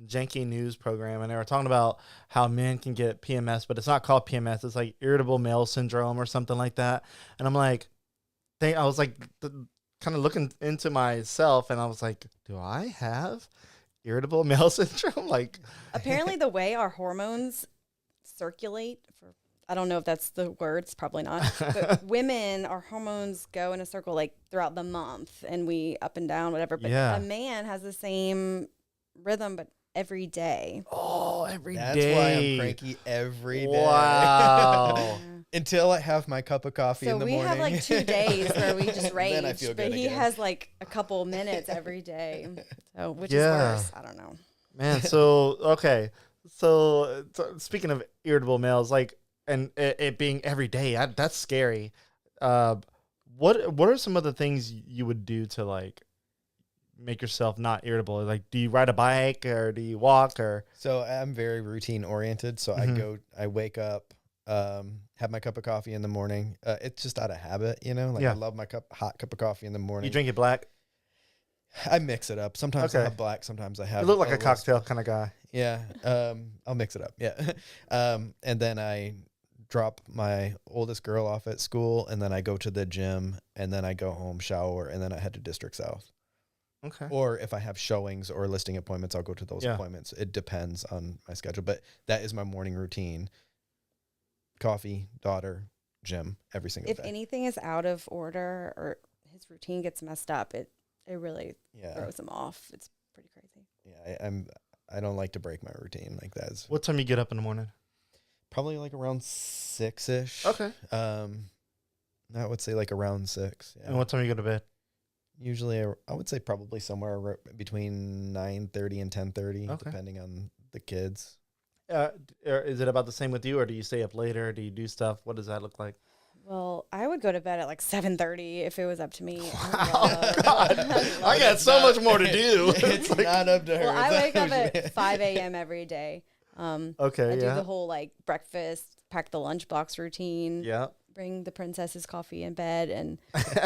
janky news program, and they were talking about how men can get PMS, but it's not called PMS. It's like irritable male syndrome or something like that. And I'm like, I was like, kind of looking into myself, and I was like, do I have irritable male syndrome? Like, apparently the way our hormones circulate, I don't know if that's the words, probably not, but women, our hormones go in a circle like throughout the month, and we up and down, whatever. But a man has the same rhythm, but every day. Oh, every day. That's why I'm cranky every day. Wow. Until I have my cup of coffee in the morning. So we have like 2 days where we just rage, Then I feel but he again. has like a couple minutes every day. So which is worse? I don't know. Man, so okay. So speaking of irritable males, like, and it being every day, that's scary. What are some of the things you would do to like make yourself not irritable? Like, do you ride a bike or do you walk or? So I'm very routine oriented. So I wake up, have my cup of coffee in the morning. It's just out of habit, you know, like I love my hot cup of coffee in the morning. You drink it black? I mix it up. Sometimes I have black. Sometimes I have. You look like a cocktail kind of guy. Yeah. I'll mix it up. Yeah. And then I drop my oldest girl off at school, and then I go to the gym, and then I go home, shower, and then I head to District South. Okay. Or if I have showings or listing appointments, I'll go to those appointments. It depends on my schedule, but that is my morning routine. Coffee, daughter, gym, every single day. If anything is out of order or his routine gets messed up, it really throws him off. It's pretty crazy. Yeah, I don't like to break my routine like that. What time you get up in the morning? Probably like around 6-ish. Okay. I would say like around 6. Yeah. And what time you go to bed? Usually, I would say probably somewhere between 9:30 and 10:30, depending on the kids. Is it about the same with you, or do you stay up later? Do you do stuff? What does that look like? Well, I would go to bed at like 7:30 if it was up to me. Oh, God. I got so much more to do. It's like, not up to her. Well, I wake up at 5 a.m. every day. I do the whole like breakfast, pack the lunchbox routine. Yeah. Bring the princess's coffee in bed, and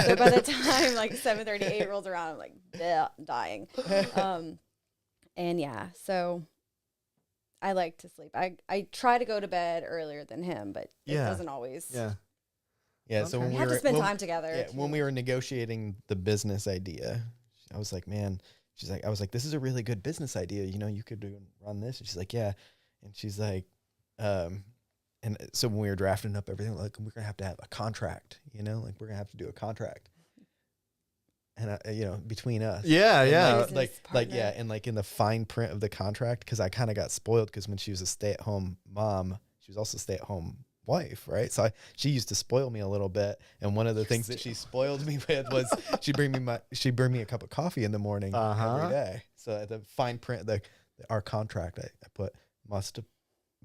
so by the time like 7:38 rolls around, I'm like dying. And so I like to sleep. I try to go to bed earlier than him, but it doesn't always. Yeah. Okay. So when we have to spend time together. Yeah, when we were negotiating the business idea, I was like, man, I was like, this is a really good business idea. You know, you could run this. And she's like, yeah. And she's like, and so when we were drafting up everything, like, we're going to have a contract, you know, like we're going to have to do a contract. And, you know, between us. Yeah. And Yeah. And like in the fine print of the contract, because I kind of got spoiled because when she was a stay-at-home mom, she was also a stay-at-home wife, right? So she used to spoil me a little bit. And one of the things that she spoiled me with was she'd bring me a cup of coffee in the morning every day. So at the fine print, our contract, I put must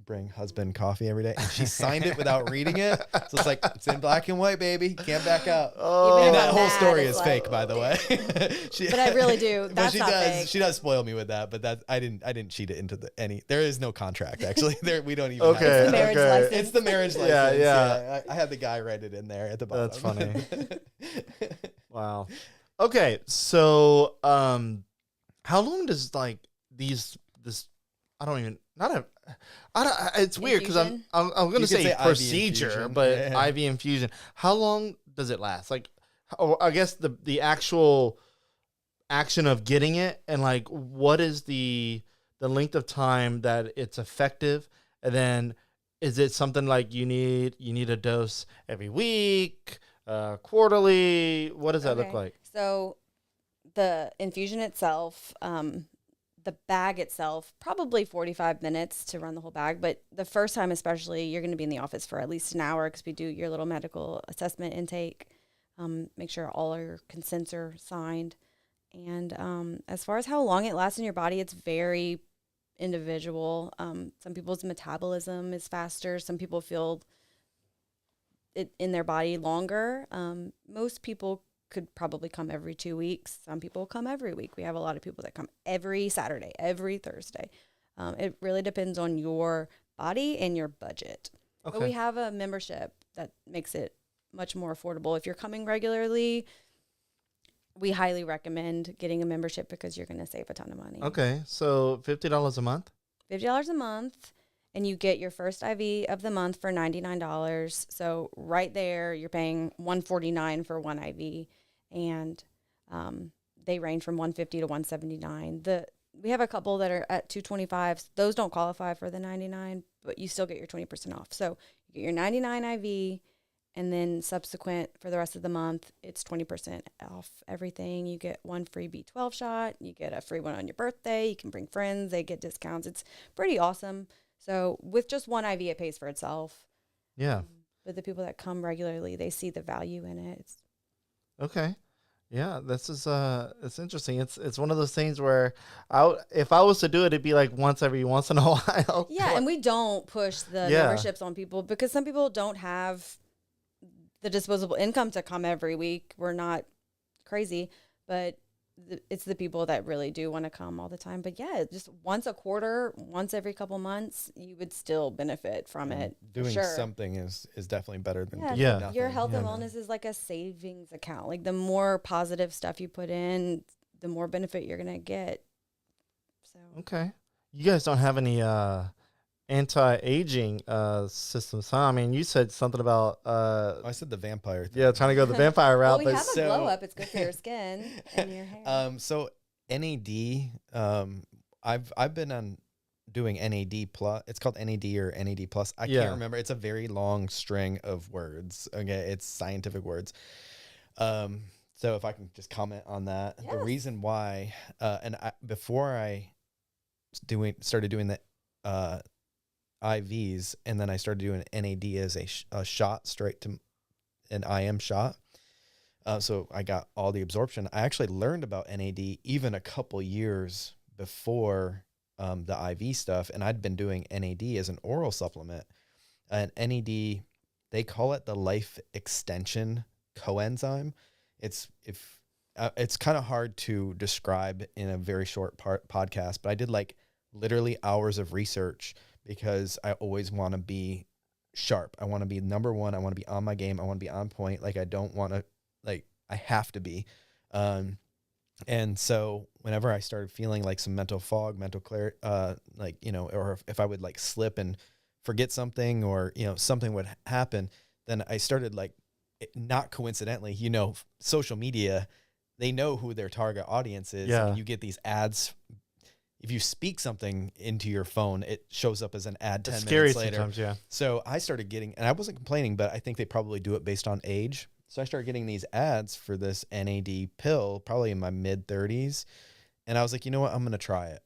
bring husband coffee every day, and she signed it without reading it. So it's like, it's in black and white, baby. Can't back out. Oh, and that whole story is fake, by the way. But I really do. That's not fake. She does spoil me with that, but that I didn't cheat it into there is no contract actually. We don't even. Okay. It's the marriage license. It's the marriage license. Yeah. I had the guy write it in there at the bottom. That's funny. Wow. Okay, so how long does like this? I don't even it's weird because I'm going to say procedure, but IV infusion. How long does it last? Like, I guess the actual action of getting it, and like, what is the length of time that it's effective? And then is it something like you need a dose every week, quarterly? What does that look like? So the infusion itself, the bag itself, probably 45 minutes to run the whole bag. But the first time especially, you're going to be in the office for at least an hour because we do your little medical assessment intake. make sure all your consents are signed. And as far as how long it lasts in your body, it's very individual. Some people's metabolism is faster. Some people feel it in their body longer. Most people could probably come every 2 weeks. Some people come every week. We have a lot of people that come every Saturday, every Thursday. It really depends on your body and your budget. Okay. But we have a membership that makes it much more affordable. If you're coming regularly, we highly recommend getting a membership because you're going to save a ton of money. Okay, so $50 a month? $50 a month, and you get your first IV of the month for $99. So right there, you're paying $149 for one IV, and they range from $150 to $179. We have a couple that are at $225. Those don't qualify for the $99, but you still get your 20% off. So you get your $99 IV. And then subsequent for the rest of the month, it's 20% off everything. You get one free B12 shot. You get a free one on your birthday. You can bring friends. They get discounts. It's pretty awesome. So with just one IV, it pays for itself. Yeah. But the people that come regularly, they see the value in it. Okay. Yeah, this is it's interesting. It's one of those things where if I was to do it, it'd be like once in a while. Yeah, and we don't push the memberships on people because some people don't have the disposable income to come every week. We're not crazy, but it's the people that really do want to come all the time. But yeah, just once a quarter, once every couple months, you would still benefit from it. Doing something is definitely better than doing nothing. Your health and wellness is like a savings account. Like the more positive stuff you put in, the more benefit you're gonna get. So okay, you guys don't have any anti-aging systems, huh? I mean, you said something about I said the vampire thing. Yeah, trying to go the vampire route. Well, we have a glow up. It's good for your skin and your hair. So NAD, I've been on doing NAD plus. It's called NAD or NAD plus. I can't remember. It's a very long string of words. Okay, it's scientific words. So if I can just comment on that, the reason why, before I started doing the IVs, and then I started doing NAD as a shot straight to an IM shot. So I got all the absorption. I actually learned about NAD even a couple years before the IV stuff, and I'd been doing NAD as an oral supplement. And NAD, they call it the life extension coenzyme. It's kind of hard to describe in a very short podcast, but I did like literally hours of research because I always want to be sharp. I want to be number one. I want to be on my game. I want to be on point. Like I don't want to, like I have to be. And so whenever I started feeling like some mental fog, mental clarity, like, you know, or if I would like slip and forget something or, you know, something would happen, then I started like, not coincidentally, you know, social media, they know who their target audience is. Yeah. And you get these ads. If you speak something into your phone, it shows up as an ad 10 minutes later. Sometimes, yeah. So I started getting, and I wasn't complaining, but I think they probably do it based on age. So I started getting these ads for this NAD pill, probably in my mid 30s. And I was like, you know what? I'm going to try it.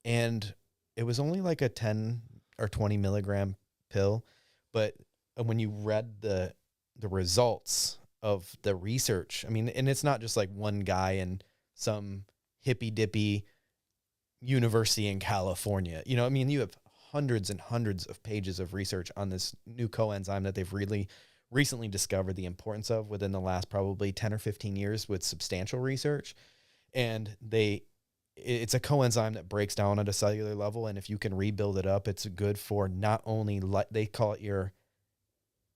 And it was only like a 10 or 20 milligram pill. But when you read the results of the research, I mean, and it's not just like one guy in some hippy dippy university in California. You know, I mean, you have hundreds and hundreds of pages of research on this new coenzyme that they've really recently discovered the importance of within the last probably 10 or 15 years with substantial research. And it's a coenzyme that breaks down at a cellular level. And if you can rebuild it up, it's good for not only, they call it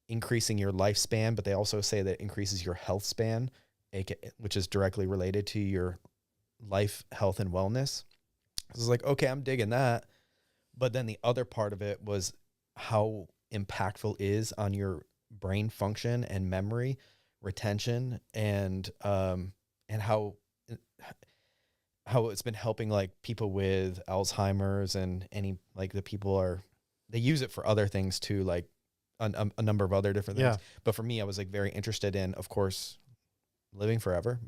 increasing your lifespan, but they also say that it increases your health span, which is directly related to your life, health, and wellness. So it's like, okay, I'm digging that. But then the other part of it was how impactful is on your brain function and memory retention, and how it's been helping like people with Alzheimer's and they use it for other things too, like a number of other different things. Yeah. But for me, I was like very interested in, of course, living forever,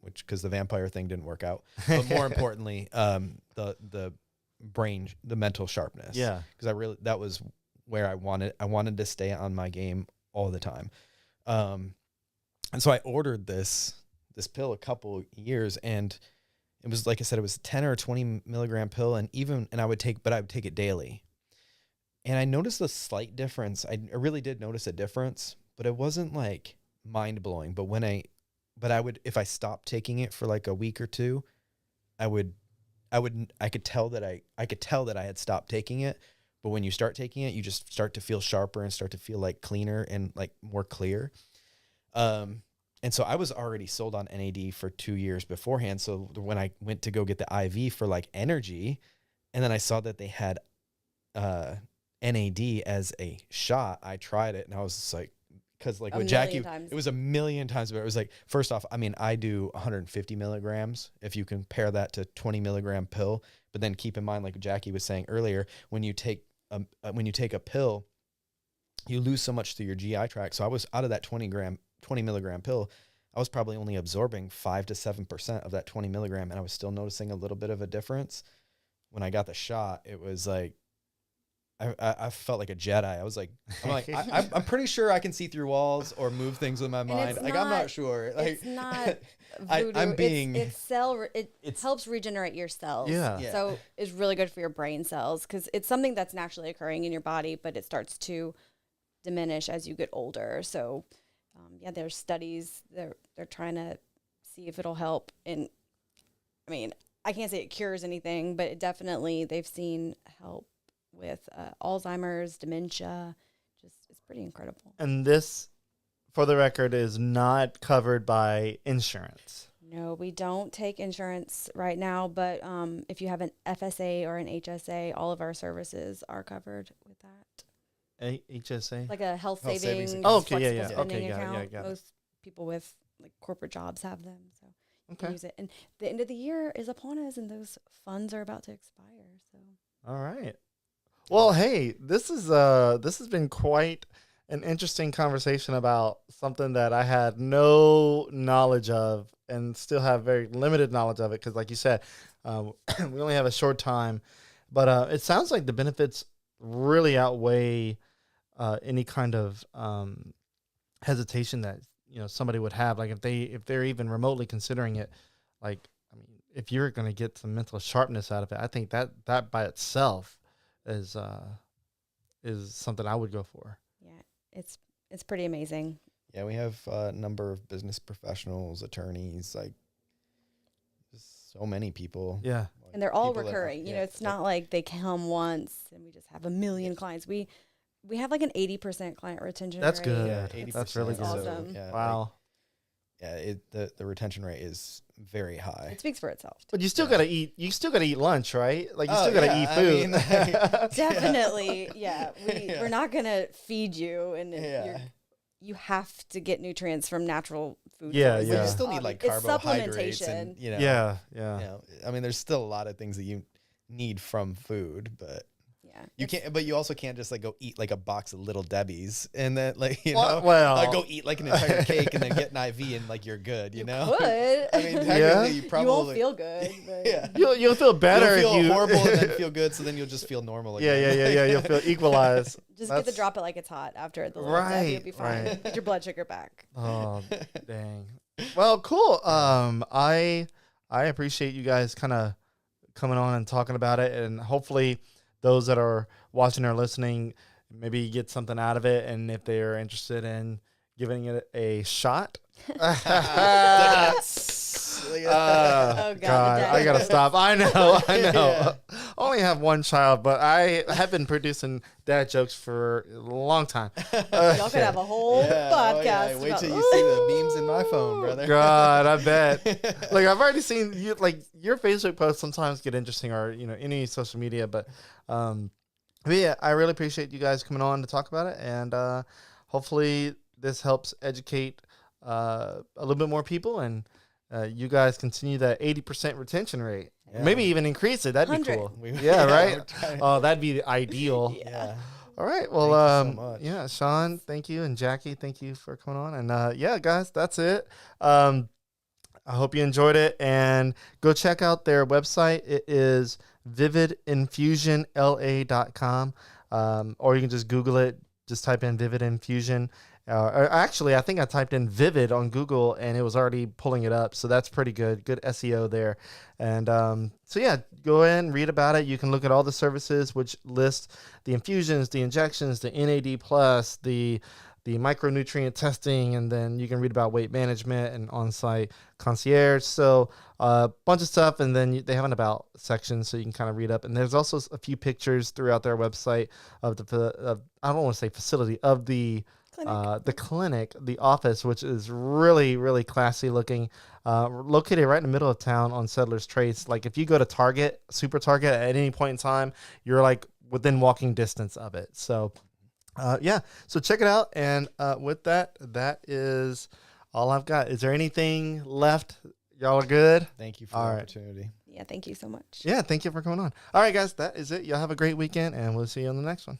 because the vampire thing didn't work out. But more importantly, the brain, the mental sharpness. Yeah. Because that was where I wanted to stay on my game all the time. And so I ordered this pill a couple years, and it was, like I said, it was 10 or 20 milligram pill. And I would take it daily. And I noticed a slight difference. I really did notice a difference, but it wasn't like mind blowing. But if I stopped taking it for like a week or two, I could tell that I had stopped taking it. But when you start taking it, you just start to feel sharper and start to feel like cleaner and like more clear. And so I was already sold on NAD for 2 years beforehand. So when I went to go get the IV for like energy, and then I saw that they had NAD as a shot, I tried it, and I was just like, because like with Jackie, it was a million times better. It was like, first off, I mean, I do 150 milligrams if you compare that to 20 milligram pill. But then keep in mind, like Jackie was saying earlier, when you take a pill, you lose so much through your GI tract. So I was out of that 20 milligram pill, I was probably only absorbing 5 to 7% of that 20 milligram. And I was still noticing a little bit of a difference. When I got the shot, it was like, I felt like a Jedi. I'm pretty sure I can see through walls or move things with my mind. Like, I'm not sure. Like, it's not voodoo. It helps regenerate your cells. Yeah. So it's really good for your brain cells, because it's something that's naturally occurring in your body, but it starts to diminish as you get older. So there's studies. They're trying to see if it'll help. And I mean, I can't say it cures anything, but they've seen help with Alzheimer's, dementia. It's pretty incredible. And this, for the record, is not covered by insurance. No, we don't take insurance right now, but if you have an FSA or an HSA, all of our services are covered with that. HSA? Like a health savings account. Most people with like corporate jobs have them, so you can use it. And the end of the year is upon us, and those funds are about to expire. So. All right. Well, hey, this has been quite an interesting conversation about something that I had no knowledge of and still have very limited knowledge of it, because like you said, we only have a short time. But it sounds like the benefits really outweigh any kind of hesitation that somebody would have. Like if they're even remotely considering it, like, I mean, if you're going to get some mental sharpness out of it, I think that by itself is something I would go for. Yeah, it's pretty amazing. Yeah, we have a number of business professionals, attorneys, like just so many people. Yeah. And they're all recurring. It's not like they come once and we just have a million clients. We have like an 80% client retention That's rate. good. Yeah, 80%. That's really good. Awesome. So, yeah, wow. The retention rate is very high. It speaks for itself. But you still gotta eat. You still gotta eat lunch, right? Like you still gotta eat food. Definitely, yeah. We're not gonna feed you, and you have to get nutrients from natural food. Yeah, sources. yeah. You still need like carbohydrates, and Yeah. I mean, there's still a lot of things that you need from food, but. Yeah. You can't, but you also can't just like go eat like a box of Little Debbie's and then like, go eat like an entire cake and then get an IV and like you're good, you know? Could. I mean, technically you probably won't feel good. But yeah. You'll feel better. You'll feel if you horrible and then feel good, so then you'll just feel normal again. Yeah. You'll feel equalized. Just get the drop it like it's hot after the little right. You'll be fine. Right. Get your blood sugar back. Oh, dang. Well, cool. I appreciate you guys kind of coming on and talking about it, and hopefully those that are watching or listening maybe get something out of it, and if they're interested in giving it a shot. God, I gotta stop. I know. Yeah. Only have one child, but I have been producing dad jokes for a long time. Y'all could have a whole podcast. Oh, yeah. Wait till you see the memes in my phone, brother. God, I bet. Like I've already seen you. Like your Facebook posts sometimes get interesting, or any social media. But yeah, I really appreciate you guys coming on to talk about it, and hopefully this helps educate a little bit more people, and you guys continue that 80% retention rate. Yeah. Maybe even increase it. That'd 100. Be cool. Yeah, right? Oh, that'd be ideal. Yeah. All right. Well, thank you so much. Yeah, Sean, thank you. And Jackie, thank you for coming on. And yeah, guys, that's it. I hope you enjoyed it. And go check out their website. It is vividinfusionla.com. Or you can just Google it. Just type in Vivid Infusion, Or actually, I think I typed in Vivid on Google and it was already pulling it up. So that's pretty good. Good SEO there. And so, yeah, go in, read about it. You can look at all the services, which list the infusions, the injections, the NAD+, the micronutrient testing, and then you can read about weight management and on-site concierge. So a bunch of stuff, and then they have an about section so you can kind of read up. And there's also a few pictures throughout their website of I don't want to say facility, of the clinic, the office, which is really, really classy looking, located right in the middle of town on Settlers Trace. Like if you go to Target, Super Target at any point in time, you're like within walking distance of it. So so check it out. And with that is all I've got. Is there anything left? Y'all are good? Thank you for the opportunity. Yeah, thank you so much. Yeah, thank you for coming on. All right, guys, that is it. Y'all have a great weekend, and we'll see you on the next one.